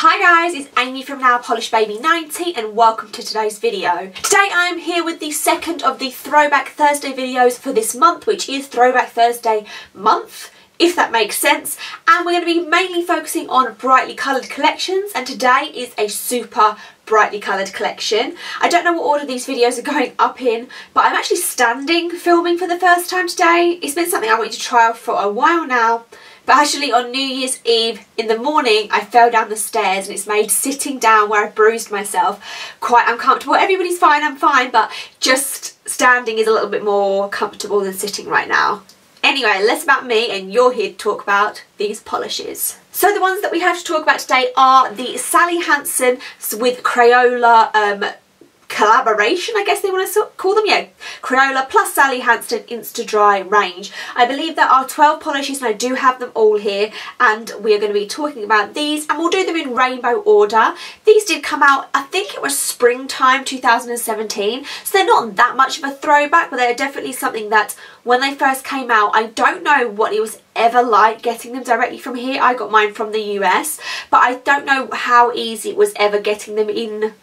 Hi guys, it's Amy from Nail Polish Baby 90 and welcome to today's video. Today I am here with the second of the Throwback Thursday videos for this month, which is Throwback Thursday month, if that makes sense. And we're going to be mainly focusing on brightly coloured collections, and today is a super brightly coloured collection. I don't know what order these videos are going up in, but I'm actually standing filming for the first time today. It's been something I wanted to try out for a while now. But actually on New Year's Eve in the morning I fell down the stairs and it's made sitting down where I bruised myself quite uncomfortable. Everybody's fine, I'm fine, but just standing is a little bit more comfortable than sitting right now. Anyway, less about me and you're here to talk about these polishes. So the ones that we have to talk about today are the Sally Hansen with Crayola collaboration, I guess they want to call them, yeah, Crayola plus Sally Hansen Insta Dry range. I believe there are 12 polishes and I do have them all here, and we are going to be talking about these and we'll do them in rainbow order. These did come out, I think it was springtime 2017, so they're not that much of a throwback, but they're definitely something that when they first came out, I don't know what it was ever like getting them directly from here. I got mine from the US, but I don't know how easy it was ever getting them in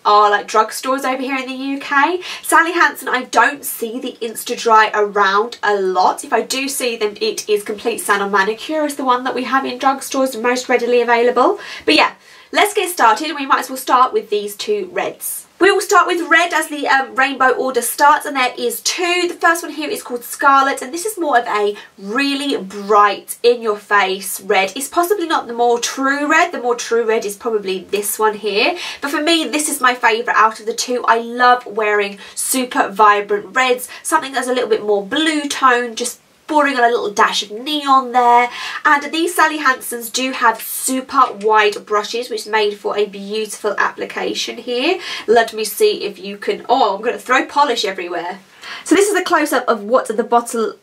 are like drugstores over here in the UK. Sally Hansen, I don't see the Insta Dry around a lot. If I do see them, it is Complete Salon Manicure is the one that we have in drugstores most readily available. But yeah, let's get started, and we might as well start with these two reds. We will start with red as the rainbow order starts, and there is two. The first one here is called Scarlet, and this is more of a really bright, in-your-face red. It's possibly not the more true red. The more true red is probably this one here. But for me, this is my favourite out of the two. I love wearing super vibrant reds, something that's a little bit more blue tone, just bordering on a little dash of neon there. And these Sally Hansens do have super wide brushes, which is made for a beautiful application here. Let me see if you can, oh, I'm going to throw polish everywhere. So this is a close-up of what the bottle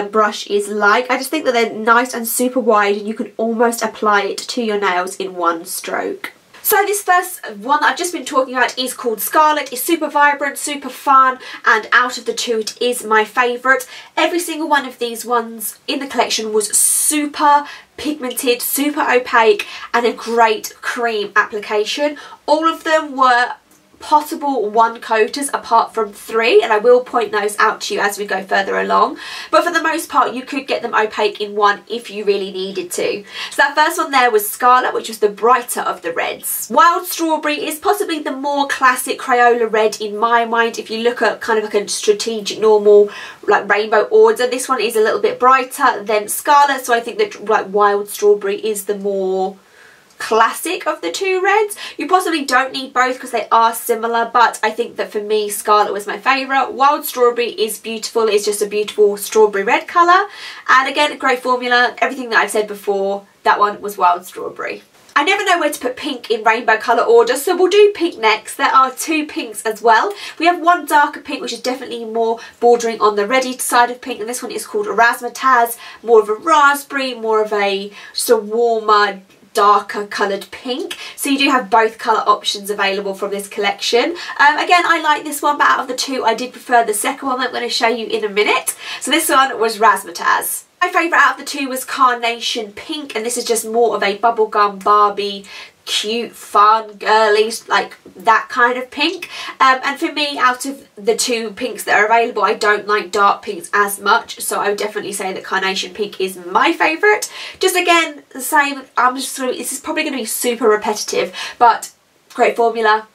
brush is like. I just think that they're nice and super wide, and you can almost apply it to your nails in one stroke. So this first one that I've just been talking about is called Scarlet. It's super vibrant, super fun, and out of the two it is my favourite. Every single one of these ones in the collection was super pigmented, super opaque, and a great cream application. All of them were possible one coaters apart from three, and I will point those out to you as we go further along, but for the most part you could get them opaque in one if you really needed to. So that first one there was Scarlet, which was the brighter of the reds. Wild Strawberry is possibly the more classic Crayola red in my mind. If you look at kind of like a strategic normal like rainbow order, this one is a little bit brighter than Scarlet, so I think that like Wild Strawberry is the more classic of the two reds. You possibly don't need both because they are similar, but I think that for me Scarlet was my favourite. Wild Strawberry is beautiful. It's just a beautiful strawberry red colour, and again a great formula. Everything that I've said before, that one was Wild Strawberry. I never know where to put pink in rainbow colour order, so we'll do pink next. There are two pinks as well. We have one darker pink, which is definitely more bordering on the reddy side of pink, and this one is called Razzmatazz, more of a raspberry, more of a just a warmer, darker coloured pink. So you do have both colour options available from this collection. Again, I like this one, but out of the two I did prefer the second one that I'm going to show you in a minute. So this one was Razzmatazz. My favourite out of the two was Carnation Pink, and this is just more of a bubblegum Barbie, cute, fun, girly, like that kind of pink. And for me, out of the two pinks that are available, I don't like dark pinks as much, so I would definitely say that Carnation Pink is my favourite. Just again, the same, this is probably going to be super repetitive, but great formula,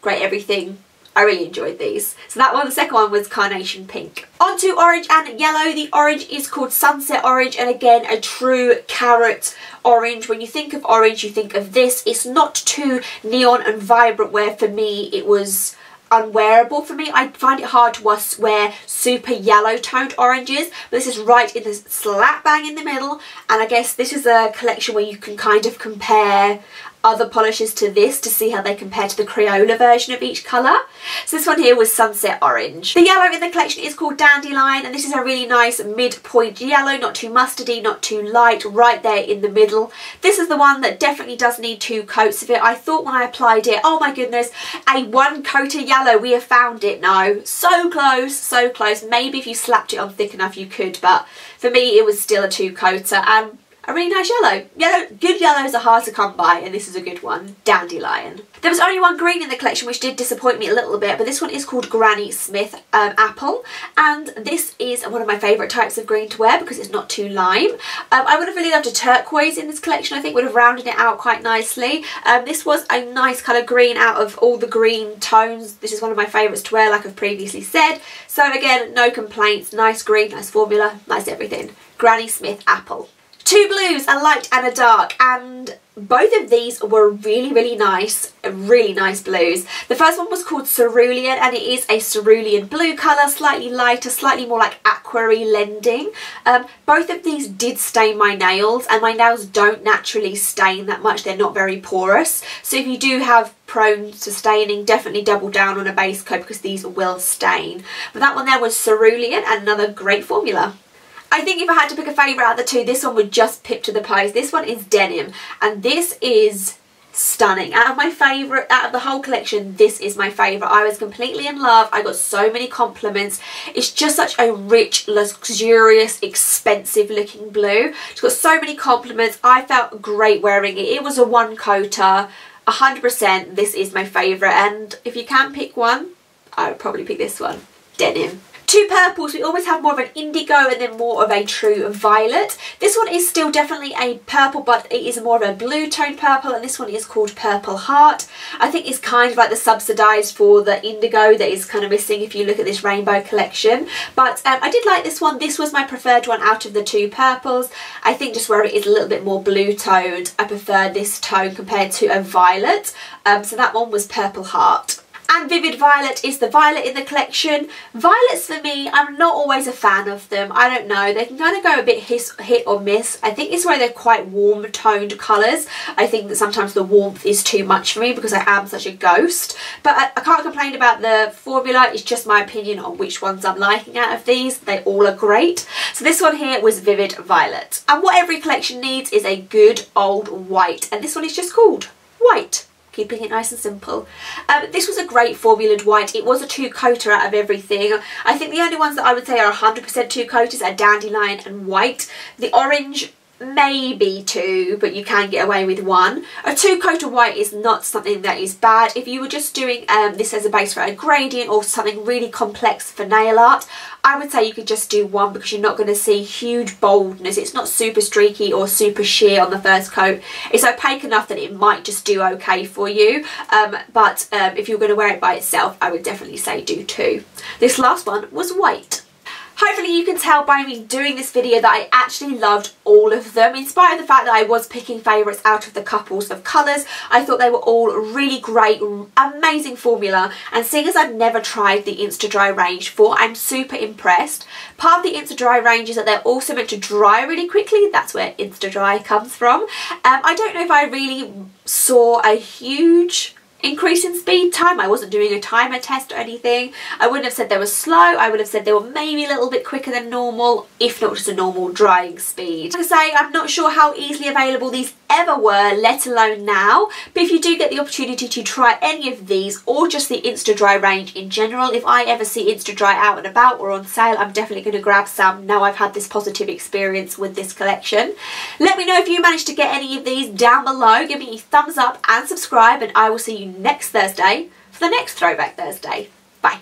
great everything. I really enjoyed these. So that one, the second one was Carnation Pink. On to orange and yellow. The orange is called Sunset Orange, and again a true carrot orange. When you think of orange you think of this. It's not too neon and vibrant, where for me it was unwearable for me. I find it hard to wear super yellow toned oranges, but this is right in the slap bang in the middle, and I guess this is a collection where you can kind of compare other polishes to this to see how they compare to the Crayola version of each colour. So this one here was Sunset Orange. The yellow in the collection is called Dandelion, and this is a really nice midpoint yellow, not too mustardy, not too light, right there in the middle. This is the one that definitely does need two coats of it. I thought when I applied it, oh my goodness, a one coat of yellow, we have found it. No, so close, so close. Maybe if you slapped it on thick enough you could, but for me it was still a two coater, and a really nice yellow. Good yellows are hard to come by, and this is a good one. Dandelion. There was only one green in the collection, which did disappoint me a little bit, but this one is called Granny Smith Apple, and this is one of my favourite types of green to wear because it's not too lime. I would have really loved a turquoise in this collection. I think would have rounded it out quite nicely. This was a nice colour green out of all the green tones. This is one of my favourites to wear, like I've previously said. So again, no complaints. Nice green, nice formula, nice everything. Granny Smith Apple. Two blues, a light and a dark, and both of these were really nice blues. The first one was called Cerulean, and it is a cerulean blue colour, slightly lighter, slightly more like aqua-y lending. Both of these did stain my nails, and my nails don't naturally stain that much. They're not very porous, so if you do have prone to staining, definitely double down on a base coat because these will stain. But that one there was Cerulean, and another great formula. I think if I had to pick a favourite out of the two, this one would just pip to the post. This one is Denim, and this is stunning. Out of the whole collection, this is my favourite. I was completely in love. I got so many compliments. It's just such a rich, luxurious, expensive looking blue. It's got so many compliments. I felt great wearing it. It was a one coater. 100%, this is my favourite, and if you can pick one, I would probably pick this one. Denim. Two purples. We always have more of an indigo and then more of a true violet. This one is still definitely a purple, but it is more of a blue tone purple, and this one is called Purple Heart. I think it's kind of like the subsidised for the indigo that is kind of missing if you look at this rainbow collection. But I did like this one. This was my preferred one out of the two purples. I think just where it is a little bit more blue toned, I prefer this tone compared to a violet. So that one was Purple Heart. And Vivid Violet is the violet in the collection. Violets for me, I'm not always a fan of them. I don't know. They can kind of go a bit hit or miss. I think it's where they're quite warm toned colours. I think that sometimes the warmth is too much for me because I am such a ghost. But I can't complain about the formula. It's just my opinion on which ones I'm liking out of these. They all are great. So this one here was Vivid Violet. And what every collection needs is a good old white. And this one is just called White. Keeping it nice and simple. This was a great formulaed white. It was a two-coater out of everything. I think the only ones that I would say are 100% two-coaters are Dandelion and White. The orange, maybe two, but you can get away with one. A two-coater white is not something that is bad. If you were just doing this as a base for a gradient or something really complex for nail art, I would say you could just do one because you're not going to see huge boldness. It's not super streaky or super sheer on the first coat. It's opaque enough that it might just do okay for you. But if you're going to wear it by itself, I would definitely say do two. This last one was White. Hopefully you can tell by me doing this video that I actually loved all of them. In spite of the fact that I was picking favourites out of the couples of colours, I thought they were all really great, amazing formula, and seeing as I've never tried the Insta-Dry range before, I'm super impressed. Part of the Insta-Dry range is that they're also meant to dry really quickly. That's where Insta-Dry comes from. I don't know if I really saw a huge increase in speed time. I wasn't doing a timer test or anything. I wouldn't have said they were slow. I would have said they were maybe a little bit quicker than normal, if not just a normal drying speed. Like I say, I'm not sure how easily available these ever were, let alone now, but if you do get the opportunity to try any of these or just the Insta-Dry range in general, if I ever see Insta-Dry out and about or on sale, I'm definitely going to grab some now I've had this positive experience with this collection. Let me know if you managed to get any of these down below. Give me a thumbs up and subscribe, and I will see you next Thursday for the next Throwback Thursday. Bye.